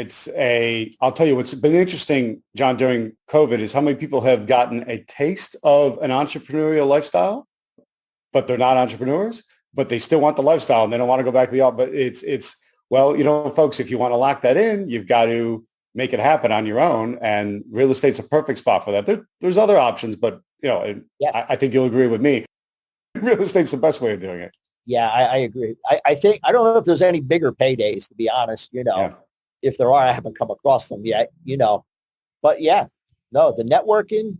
I'll tell you what's been interesting, John, during COVID is how many people have gotten a taste of an entrepreneurial lifestyle, but they're not entrepreneurs, but they still want the lifestyle and they don't want to go back to the office. But well, folks, if you want to lock that in, you've got to make it happen on your own. And real estate's a perfect spot for that. There's other options, but I think you'll agree with me. Real estate's the best way of doing it. Yeah, I agree. I think, I don't know if there's any bigger paydays, to be honest, If there are, I haven't come across them yet, But yeah, no, the networking,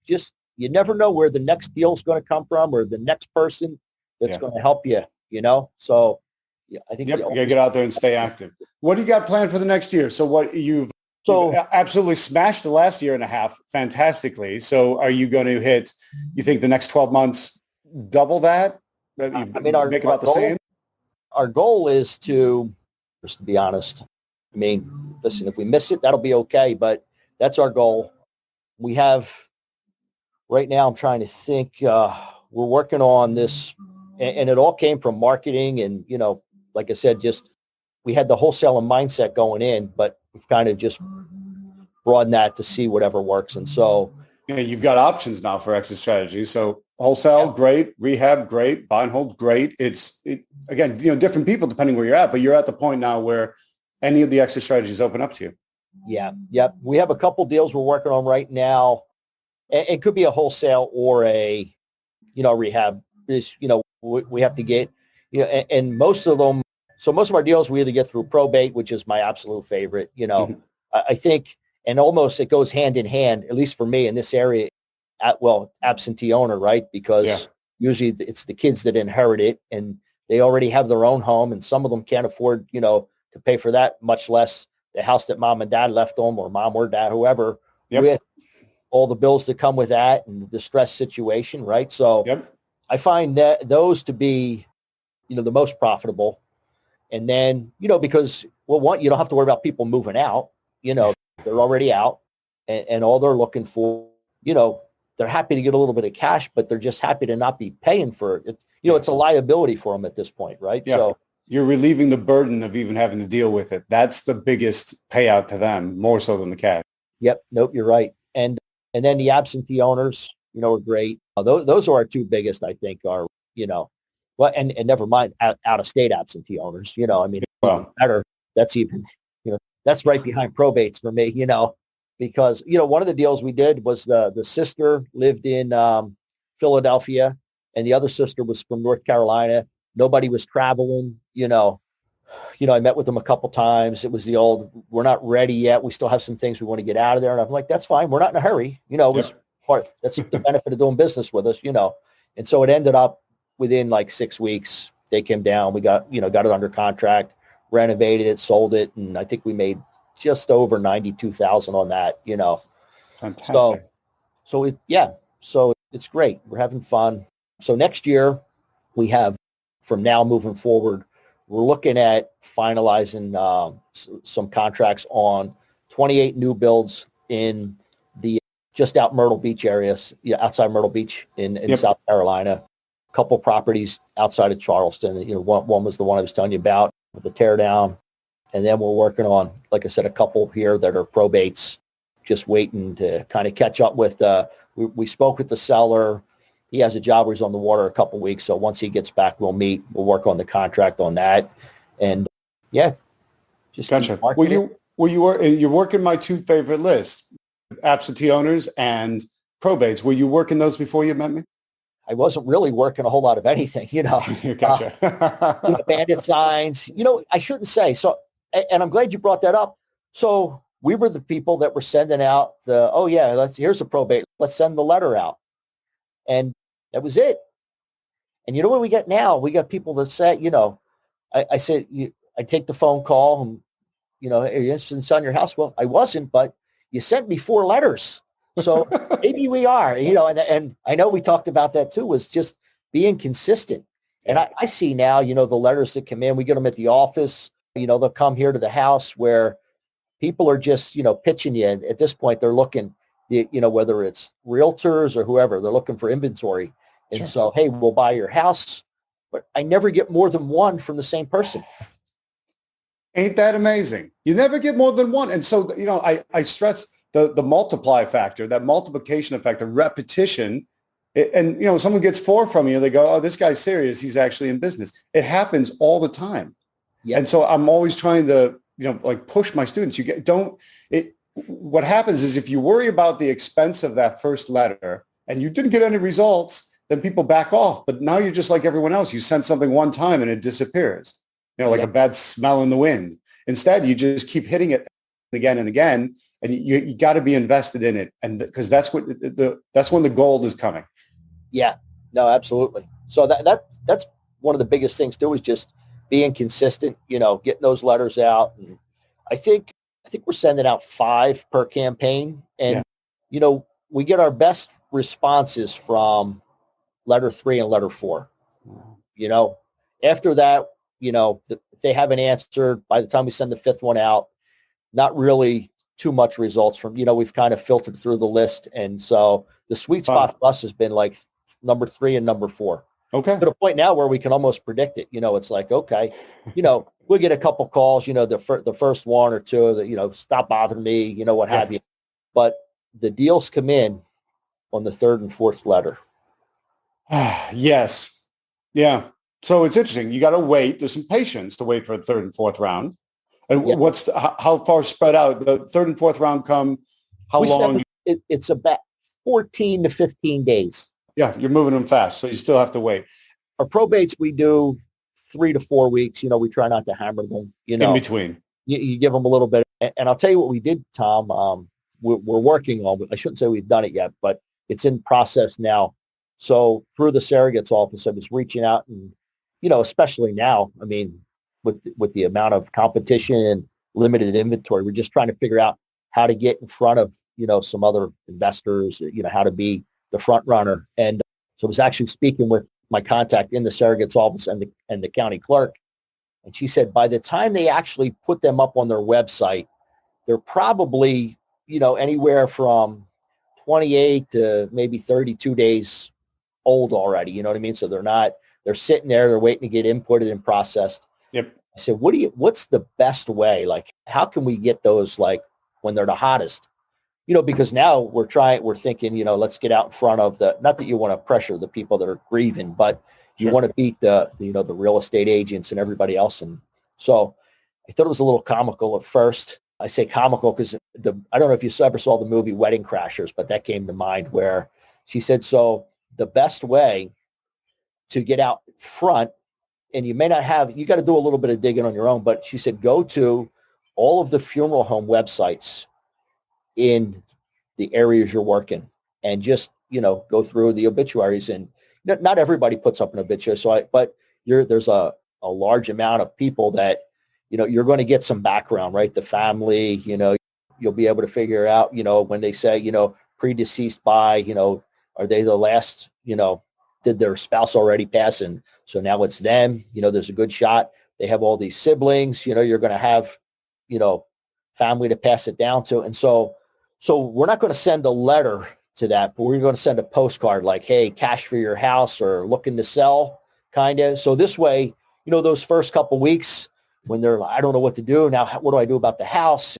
just, you never know where the next deal is going to come from or the next person that's going to help you, So yeah, I think you got to get out there and stay active. What do you got planned for the next year? So you've absolutely smashed the last year and a half fantastically. So are you going to hit, you think the next 12 months, double that? Make about the same? Our goal is to, just to be honest, listen, if we miss it, that'll be okay. But that's our goal. We have, right now, I'm trying to think, we're working on this, and it all came from marketing and, like I said, just we had the wholesale mindset going in, but we've kind of just broadened that to see whatever works. And so you've got options now for exit strategies. So wholesale, great. Rehab, great. Buy and hold, great. Again, different people depending where you're at, but you're at the point now where any of the exit strategies open up to you. Yeah. Yep. We have a couple deals we're working on right now. It could be a wholesale or a, rehab. We have to get, and most of them, so most of our deals we either get through probate, which is my absolute favorite, Mm-hmm. I think, and almost it goes hand in hand, at least for me in this area, absentee owner, right? Because usually it's the kids that inherit it and they already have their own home and some of them can't afford, to pay for that, much less the house that mom and dad left them or mom or dad, whoever, with all the bills that come with that and the distress situation, right? So I find that those to be, the most profitable. And then, because, one, you don't have to worry about people moving out, they're already out and all they're looking for, they're happy to get a little bit of cash, but they're just happy to not be paying for it. It's a liability for them at this point, right? Yeah. So you're relieving the burden of even having to deal with it. That's the biggest payout to them, more so than the cash. Yep. Nope. You're right. And then the absentee owners, are great. Those are our two biggest, I think, are, and never mind out of state absentee owners, better. That's even, that's right behind probates for me, because, one of the deals we did was the sister lived in Philadelphia and the other sister was from North Carolina. Nobody was traveling, I met with them a couple times. It was the old, we're not ready yet. We still have some things we want to get out of there. And I'm like, that's fine. We're not in a hurry. It was that's the benefit of doing business with us, And so it ended up within like 6 weeks, they came down. We got it under contract, renovated it, sold it. And I think we made just over 92,000 on that, Fantastic. So it's great. We're having fun. So next year we have, from now moving forward, we're looking at finalizing some contracts on 28 new builds in the just out Myrtle Beach areas, outside Myrtle Beach in South Carolina. couple properties outside of Charleston. One was the one I was telling you about with the tear down. And then we're working on, like I said, a couple here that are probates, just waiting to kind of catch up with. We spoke with the seller. He has a job where he's on the water a couple weeks. So once he gets back, we'll meet. We'll work on the contract on that. And yeah, just gotcha. You're working my two favorite lists, absentee owners and probates. Were you working those before you met me? I wasn't really working a whole lot of anything, Gotcha. Bandit signs, I shouldn't say. So, and I'm glad you brought that up. So we were the people that were sending out here's a probate. Let's send the letter out. And that was it. And you know what we got now? We got people that say, I said, I take the phone call and, are you interested in selling your house? Well, I wasn't, but you sent me 4 letters. So maybe we are, and I know we talked about that too, was just being consistent. And I see now, the letters that come in, we get them at the office, they'll come here to the house where people are just, pitching you. And at this point, they're looking, whether it's realtors or whoever, they're looking for inventory. And so, hey, we'll buy your house. But I never get more than one from the same person. Ain't that amazing? You never get more than one. And so, I stress the multiply factor, that multiplication effect, the repetition. And, someone gets 4 from you, they go, oh, this guy's serious. He's actually in business. It happens all the time. Yep. And so I'm always trying to, push my students. What happens is if you worry about the expense of that first letter and you didn't get any results, then people back off. But now you're just like everyone else. You send something one time and it disappears, like a bad smell in the wind. Instead, you just keep hitting it again and again. And you got to be invested in it, and because that's when the gold is coming. Yeah, no, absolutely. So that's one of the biggest things too, is just being consistent. Getting those letters out, and I think we're sending out 5 per campaign, and we get our best responses from letter 3 and letter 4. After that, if they haven't answered by the time we send the 5th one out, not really too much results from, we've kind of filtered through the list. And so the sweet spot for us has been like number 3 and number 4. Okay. To the point now where we can almost predict it. It's like, okay, we'll get a couple calls, the first 1 or 2 that, stop bothering me, what have you. But the deals come in on the 3rd and 4th letter. Yes. Yeah. So it's interesting. You got to wait. There's some patience to wait for the 3rd and 4th round. And how far spread out? The 3rd and 4th round come, how long? It's about 14 to 15 days. Yeah, you're moving them fast, so you still have to wait. Our probates, we do 3 to 4 weeks. We try not to hammer them. In between. You give them a little bit. And I'll tell you what we did, Tom. We're working on it. I shouldn't say we've done it yet, but it's in process now. So through the surrogate's office, I was reaching out and, especially now, I mean, with the amount of competition and limited inventory, we're just trying to figure out how to get in front of, some other investors, how to be the front runner. And so I was actually speaking with my contact in the surrogate's office and the county clerk. And she said, by the time they actually put them up on their website, they're probably, anywhere from 28 to maybe 32 days old already. You know what I mean? So they're sitting there, they're waiting to get inputted and processed. Yep. I said, what's the best way? Like, how can we get those like when they're the hottest? Because now we're thinking, let's get out in front of not that you want to pressure the people that are grieving, but you want to beat the real estate agents and everybody else. And so I thought it was a little comical at first. I say comical because I don't know if you ever saw the movie Wedding Crashers, but that came to mind where she said, so the best way to get out front, and you got to do a little bit of digging on your own, but she said, go to all of the funeral home websites in the areas you're working and just, go through the obituaries. And not everybody puts up an obituary. But there's a large amount of people that, you're going to get some background, right? The family, you'll be able to figure out, when they say, predeceased by, are they the last, did their spouse already pass? And so now it's them, there's a good shot. They have all these siblings, you're going to have, family to pass it down to. And so we're not going to send a letter to that, but we're going to send a postcard like, hey, cash for your house or looking to sell, kind of. So this way, those first couple weeks when they're like, I don't know what to do now, what do I do about the house?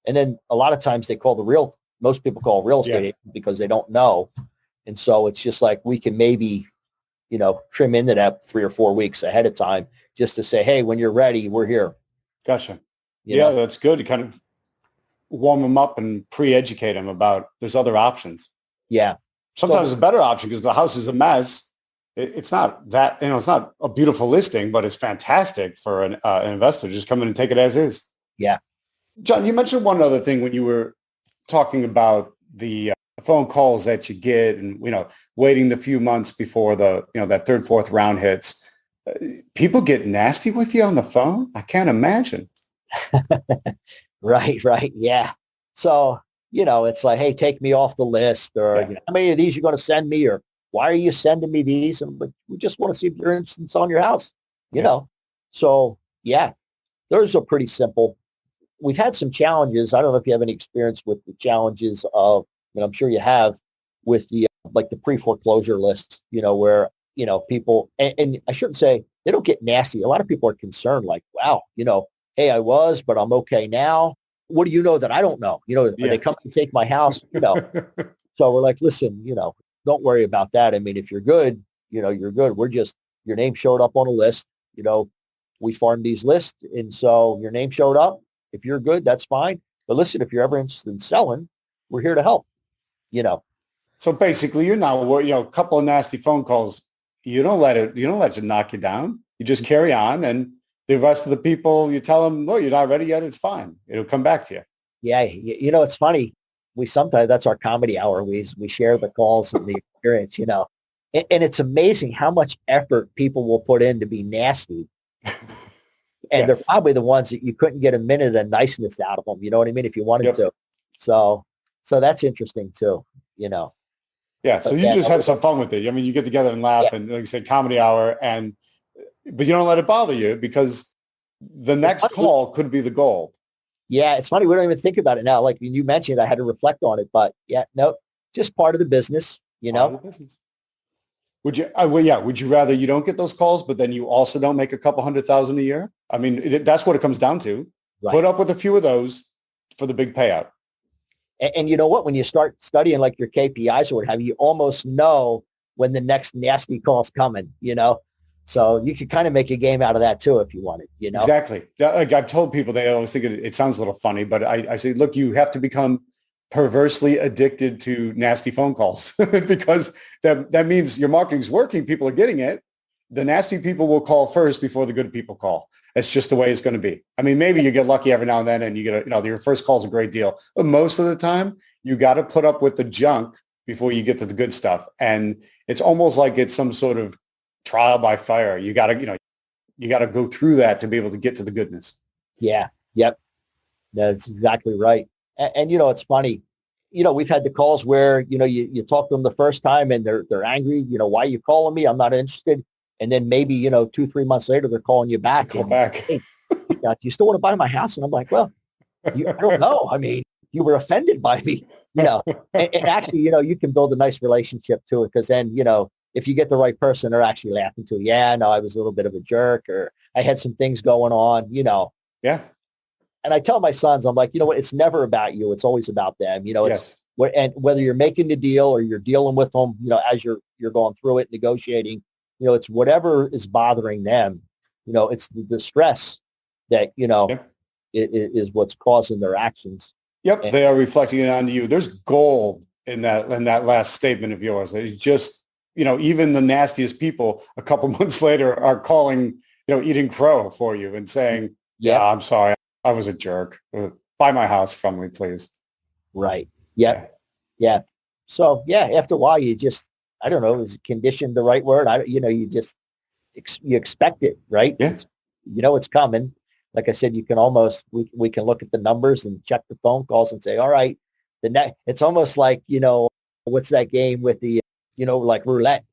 And then a lot of times they call most people call real estate agent because they don't know. And so it's just like we can maybe, trim into that 3 or 4 weeks ahead of time just to say, hey, when you're ready, we're here. Gotcha. That's good to kind of warm them up and pre-educate them about there's other options. Yeah. Sometimes it's a better option because the house is a mess. It's not that, it's not a beautiful listing, but it's fantastic for an investor to just come in and take it as is. Yeah. John, you mentioned one other thing when you were talking about the phone calls that you get and, waiting the few months before the, that third, fourth round hits. People get nasty with you on the phone? I can't imagine. Right. Yeah. So, it's like, hey, take me off the list, or how many of these you're going to send me, or why are you sending me these? And we just want to see if you're interested in selling your house, you know? So those are pretty simple. We've had some challenges. I don't know if you have any experience with the challenges of, and I'm sure you have, with the, like the pre-foreclosure list, where, people, and I shouldn't say they don't get nasty. A lot of people are concerned like, wow, hey, I was, but I'm okay now. What do you know that I don't know? Are they coming to take my house? So we're like, listen, don't worry about that. I mean, if you're good, you're good. We're just, your name showed up on a list, we farm these lists. And so your name showed up. If you're good, that's fine. But listen, if you're ever interested in selling, we're here to help, So basically you're now, a couple of nasty phone calls. You don't let it knock you down. You just carry on, and the rest of the people, you tell them, no, you're not ready yet. It's fine. It'll come back to you. Yeah. It's funny. We sometimes, that's our comedy hour. We share the calls and the experience, and it's amazing how much effort people will put in to be nasty. And they're probably the ones that you couldn't get a minute of niceness out of them. You know what I mean? If you wanted to. So that's interesting too, Yeah. So you just have some fun with it. I mean, you get together and laugh and, like you said, comedy hour, but you don't let it bother you because the next call could be the goal. Yeah. It's funny. We don't even think about it now. Like when you mentioned, I had to reflect on it, but just part of the business, Part of the business. Would you? Would you rather you don't get those calls, but then you also don't make a couple $100,000 a year? I mean, that's what it comes down to. Right. Put up with a few of those for the big payout. And you know what? When you start studying like your KPIs or what have you, you almost know when the next nasty call's coming. So you could kind of make a game out of that too if you wanted. Exactly. Like I've told people, they always think it sounds a little funny, but I say, look, you have to become perversely addicted to nasty phone calls because that means your marketing's working. People are getting it. The nasty people will call first before the good people call. It's just the way it's going to be. I mean, maybe you get lucky every now and then and you get your first call is a great deal. But most of the time, you got to put up with the junk before you get to the good stuff. And it's almost like it's some sort of trial by fire. You got to go through that to be able to get to the goodness. Yeah. Yep. That's exactly right. And it's funny, we've had the calls where, you talk to them the first time and they're angry, why are you calling me? I'm not interested. And then maybe, 2-3 months later, they're calling you back. Hey, do you still want to buy my house? And I'm like, well, I don't know. I mean, you were offended by me, and actually, you can build a nice relationship to it because then, if you get the right person, they're actually laughing too. Yeah, no, I was a little bit of a jerk or I had some things going on, Yeah. And I tell my sons, I'm like, you know what? It's never about you. It's always about them. And whether you're making the deal or you're dealing with them, as you're going through it, negotiating, it's whatever is bothering them. It's the stress that, is what's causing their actions. Yep. They are reflecting it onto you. There's gold in that last statement of yours. It's just, even the nastiest people a couple months later are calling, eating crow for you and saying, yeah, I'm sorry. I was a jerk. Buy my house from me, please. Right. Yep. Yeah. So after a while, you just, I don't know, is conditioned the right word? You just, you expect it, right? Yeah. It's coming. Like I said, you can almost, we can look at the numbers and check the phone calls and say, all right, it's almost like, what's that game with the, like roulette,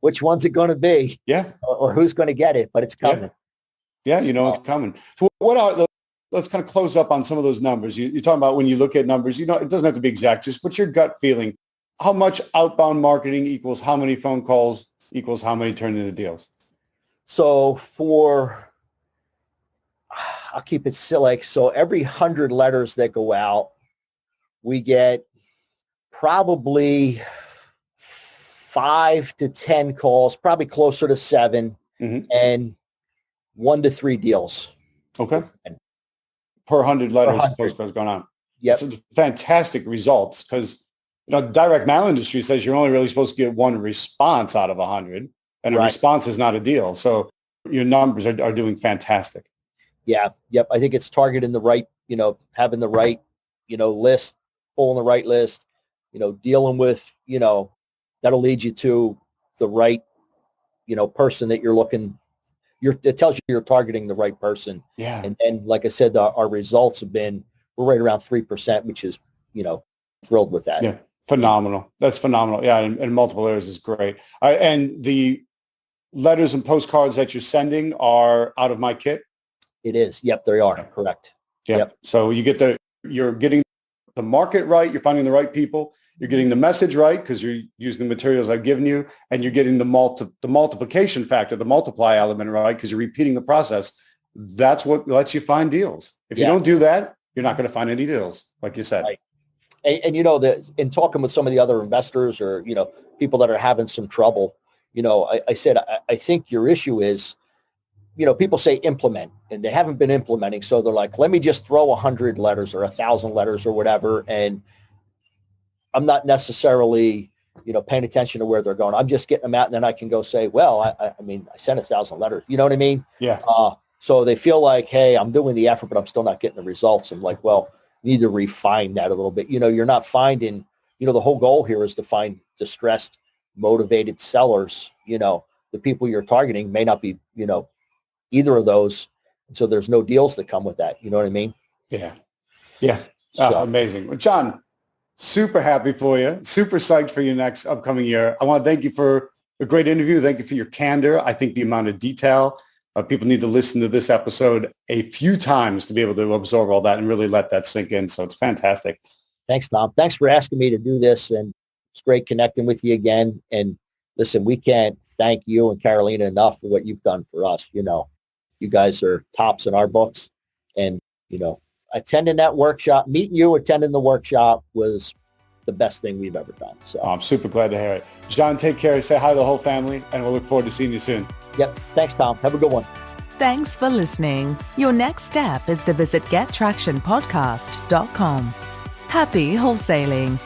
which one's it going to be? Yeah. Or who's going to get it, but it's coming. Yeah. It's coming. So what are let's kind of close up on some of those numbers. You're talking about when you look at numbers, it doesn't have to be exact, just what's your gut feeling? How much outbound marketing equals how many phone calls equals how many turn into deals? So I'll keep it silly. So every 100 letters that go out, we get probably 5 to 10 calls, probably closer to 7, and 1 to 3 deals. Okay. Per 100 letters, postcards going on. Yep. It's fantastic results because, direct mail industry says you're only really supposed to get 1 response out of 100, and a response is not a deal. So your numbers are doing fantastic. Yeah. Yep. I think it's targeting the right, having the right, list, pulling the right list, dealing with, that'll lead you to the right, person that you're looking. It tells you you're targeting the right person. Yeah. And like I said, our results have been, we're right around 3%, which is, thrilled with that. Yeah. Phenomenal. That's phenomenal. Yeah. In multiple areas is great. And the letters and postcards that you're sending are out of my kit? It is. Yep. They are. Correct. Yep. So you're getting the market right. You're finding the right people. You're getting the message right because you're using the materials I've given you, and you're getting the multiplication factor, the multiply element right because you're repeating the process. That's what lets you find deals. If you don't do that, you're not going to find any deals, like you said. Right. And in talking with some of the other investors or, people that are having some trouble, I said, I think your issue is, people say implement and they haven't been implementing. So they're like, let me just throw 100 letters or 1,000 letters or whatever. And I'm not necessarily, paying attention to where they're going. I'm just getting them out and then I can go say, well, I sent 1,000 letters. You know what I mean? Yeah. So they feel like, hey, I'm doing the effort, but I'm still not getting the results. I'm like, well, you need to refine that a little bit. You're not finding, the whole goal here is to find distressed, motivated sellers. The people you're targeting may not be, either of those. And so there's no deals that come with that. You know what I mean? Yeah. Yeah. Amazing. Well, John, super happy for you. Super psyched for your next upcoming year. I want to thank you for a great interview. Thank you for your candor. I think the amount of detail, people need to listen to this episode a few times to be able to absorb all that and really let that sink in. So it's fantastic. Thanks, Tom. Thanks for asking me to do this. And it's great connecting with you again. And listen, we can't thank you and Carolina enough for what you've done for us. You guys are tops in our books. And, attending that workshop, meeting you, attending the workshop was the best thing we've ever done. So I'm super glad to hear it. John, take care. Say hi to the whole family, and we'll look forward to seeing you soon. Yep. Thanks, Tom. Have a good one. Thanks for listening. Your next step is to visit gettractionpodcast.com. Happy wholesaling.